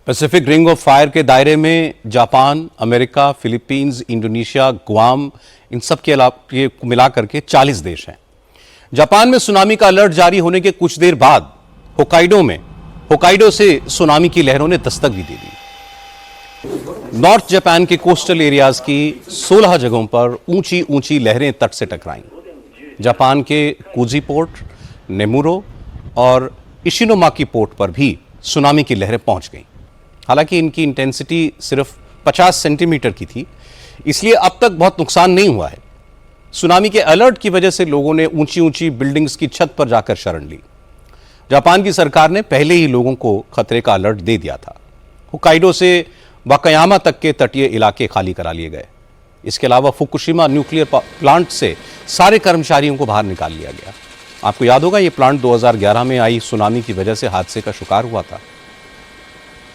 Pacific ring of fire के दायरे में Japan, America, Philippines, Indonesia, Guam, इन सब के अलावा ये मिलाकर के 40 देश हैं। जापान में सुनामी का अलर्ट जारी होने के कुछ देर बाद होकाइडो से सुनामी की लहरों ने दस्तक भी दे दी। नॉर्थ जापान के कोस्टल एरियाज की 16 जगहों पर ऊंची ऊंची लहरें तट से टकराईं। जापान के कुजी पोर्ट, नेमुरो और इशिनोमाकी पोर्ट पर भी सुनामी की लहरें पहुंच गईं। हालांकि इनकी इंटेंसिटी सिर्फ 50 सेंटीमीटर की थी, इसलिए अब तक बहुत नुकसान नहीं हुआ है। सुनामी के अलर्ट की वजह से लोगों ने ऊंची ऊंची बिल्डिंग्स की छत पर जाकर शरण ली। जापान की सरकार ने पहले ही लोगों को खतरे का अलर्ट दे दिया था। होकाइडो से वाकायामा तक के तटीय इलाके खाली करा लिए गए। इसके अलावा फुकुशिमा न्यूक्लियर प्लांट से सारे कर्मचारियों को बाहर निकाल लिया गया। आपको याद होगा, यह प्लांट 2011 में आई सुनामी की वजह से हादसे का शिकार हुआ था।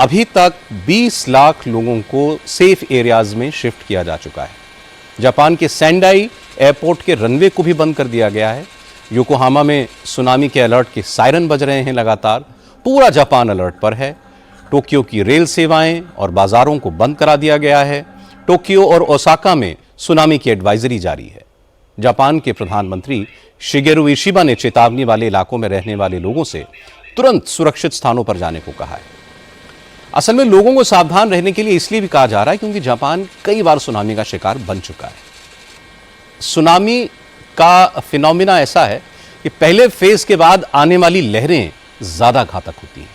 अभी तक 20 लाख लोगों को सेफ एरियाज में शिफ्ट किया जा चुका है। जापान के सेंडाई एयरपोर्ट के रनवे को भी बंद कर दिया गया है। योकोहामा में सुनामी के अलर्ट के सायरन बज रहे हैं लगातार। पूरा जापान अलर्ट पर है। टोक्यो की रेल सेवाएं और बाजारों को बंद करा दिया गया है। टोक्यो और ओसाका में सुनामी की एडवाइजरी जारी है। जापान के प्रधानमंत्री शिगेरू इशिबा ने चेतावनी वाले इलाकों में रहने वाले लोगों से तुरंत सुरक्षित स्थानों पर जाने को कहा है। असल में लोगों को सावधान रहने के लिए इसलिए भी कहा जा रहा है क्योंकि जापान कई बार सुनामी का शिकार बन चुका है। सुनामी का फिनोमिना ऐसा है कि पहले फेज के बाद आने वाली लहरें ज्यादा घातक होती हैं।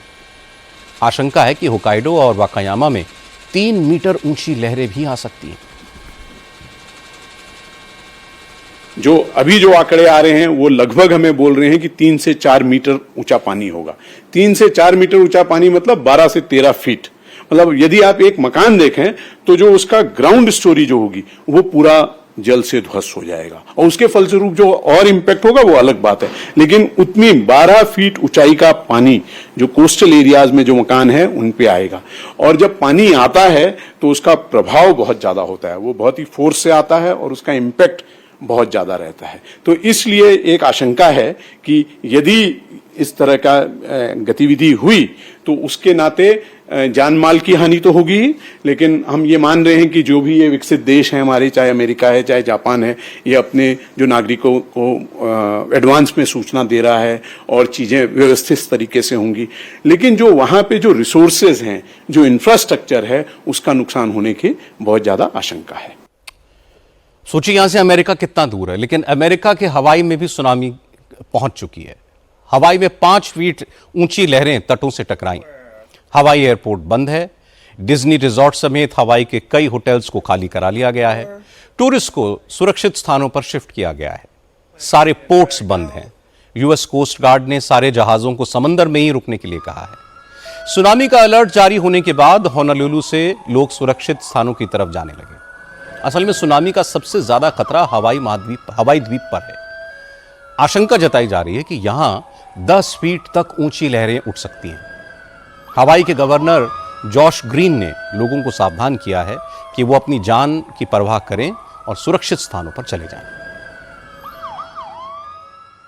आशंका है कि होकाइडो और वाकायामा में 3 मीटर ऊंची लहरें भी आ सकती हैं। जो अभी जो आंकड़े आ रहे हैं वो लगभग हमें बोल रहे हैं कि 3 से 4 मीटर ऊंचा पानी होगा। 3 से 4 मीटर ऊंचा पानी मतलब 12 से 13 फीट। मतलब यदि आप एक मकान देखें तो जो उसका ग्राउंड स्टोरी जो होगी वो पूरा जल से ध्वस्त हो जाएगा और उसके फलस्वरूप जो और इंपैक्ट होगा वो अलग बात है। लेकिन उतनी 12 फीट ऊंचाई का पानी जो कोस्टल एरियाज में जो मकान है उन पे आएगा और जब पानी आता है तो उसका प्रभाव बहुत ज्यादा होता है। वो बहुत ही फोर्स से आता है और उसका इंपैक्ट बहुत ज्यादा रहता है। तो इसलिए एक आशंका है कि यदि इस तरह का गतिविधि हुई तो उसके नाते जान माल की हानि तो होगी ही, लेकिन हम ये मान रहे हैं कि जो भी ये विकसित देश हैं हमारे, चाहे अमेरिका है चाहे जापान है, ये अपने जो नागरिकों को एडवांस में सूचना दे रहा है और चीजें व्यवस्थित तरीके से होंगी। लेकिन जो वहां पे जो रिसोर्सेज हैं, जो इंफ्रास्ट्रक्चर है, उसका नुकसान होने की बहुत ज्यादा आशंका है। सोचिए यहां से अमेरिका कितना दूर है, लेकिन अमेरिका के हवाई में भी सुनामी पहुंच चुकी है। हवाई में 5 फीट ऊंची लहरें तटों से टकराईं। हवाई एयरपोर्ट बंद है। डिज्नी रिजॉर्ट समेत हवाई के कई होटल्स को खाली करा लिया गया है। टूरिस्ट को सुरक्षित स्थानों पर शिफ्ट किया गया है। सारे पोर्ट्स बंद हैं। यूएस कोस्ट गार्ड ने सारे जहाजों को समंदर में ही रुकने के लिए कहा है। सुनामी का अलर्ट जारी होने के बाद होनोलुलु से लोग सुरक्षित स्थानों की तरफ जाने लगे। असल में सुनामी का सबसे ज्यादा खतरा हवाई द्वीप पर है। आशंका जताई जा रही है कि यहां 10 फीट तक ऊंची लहरें उठ सकती हैं। हवाई के गवर्नर जॉश ग्रीन ने लोगों को सावधान किया है कि वो अपनी जान की परवाह करें और सुरक्षित स्थानों पर चले जाएं।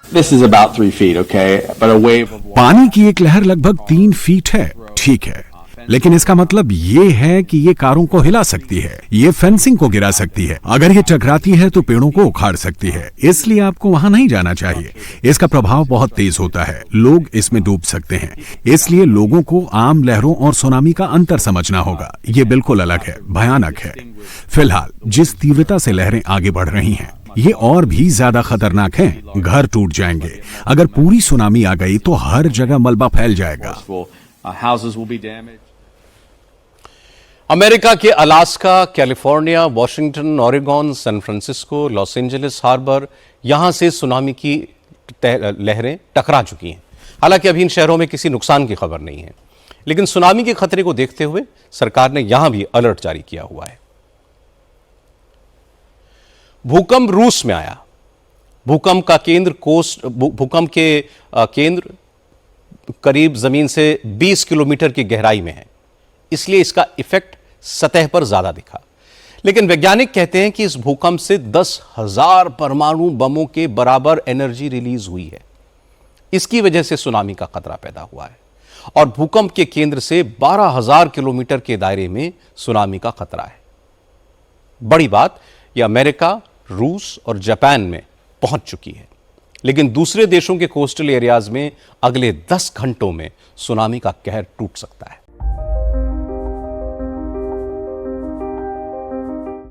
This is about 3 feet, okay? But a wave of पानी की एक लहर लगभग 3 फीट है, ठीक है, लेकिन इसका मतलब ये है कि ये कारों को हिला सकती है, ये फेंसिंग को गिरा सकती है, अगर ये टकराती है तो पेड़ों को उखाड़ सकती है। इसलिए आपको वहां नहीं जाना चाहिए। इसका प्रभाव बहुत तेज होता है, लोग इसमें डूब सकते हैं। इसलिए लोगों को आम लहरों और सुनामी का अंतर समझना होगा। ये बिल्कुल अलग है, भयानक है। फिलहाल जिस तीव्रता से लहरें आगे बढ़ रही हैं, ये और भी ज्यादा खतरनाक हैं। घर टूट जाएंगे। अगर पूरी सुनामी आ गई तो हर जगह मलबा फैल जाएगा। houses will be damaged. America के Alaska, California, Washington, Oregon, San Francisco, Los Angeles harbour, यहां से सुनामी की लहरें टकरा चुकी हैं। हालांकि अभी इन शहरों में किसी नुकसान की खबर नहीं है, लेकिन सुनामी के खतरे को देखते हुए सरकार ने यहां भी अलर्ट जारी किया हुआ है। भूकंप रूस में आया। भूकंप के केंद्र करीब जमीन से 20 किलोमीटर की गहराई में है, इसलिए इसका इफेक्ट सतह पर ज्यादा दिखा। लेकिन वैज्ञानिक कहते हैं कि इस भूकंप से 10,000 परमाणु बमों के बराबर एनर्जी रिलीज हुई है। इसकी वजह से सुनामी का खतरा पैदा हुआ है। और भूकंप के केंद्र से 12,000 किलोमीटर के दायरे में सुनामी का खतरा है। बड़ी बात, यह अमेरिका, रूस और जापान में पहुंच चुकी है, लेकिन दूसरे देशों के कोस्टल एरियाज में अगले 10 घंटों में सुनामी का कहर टूट सकता है।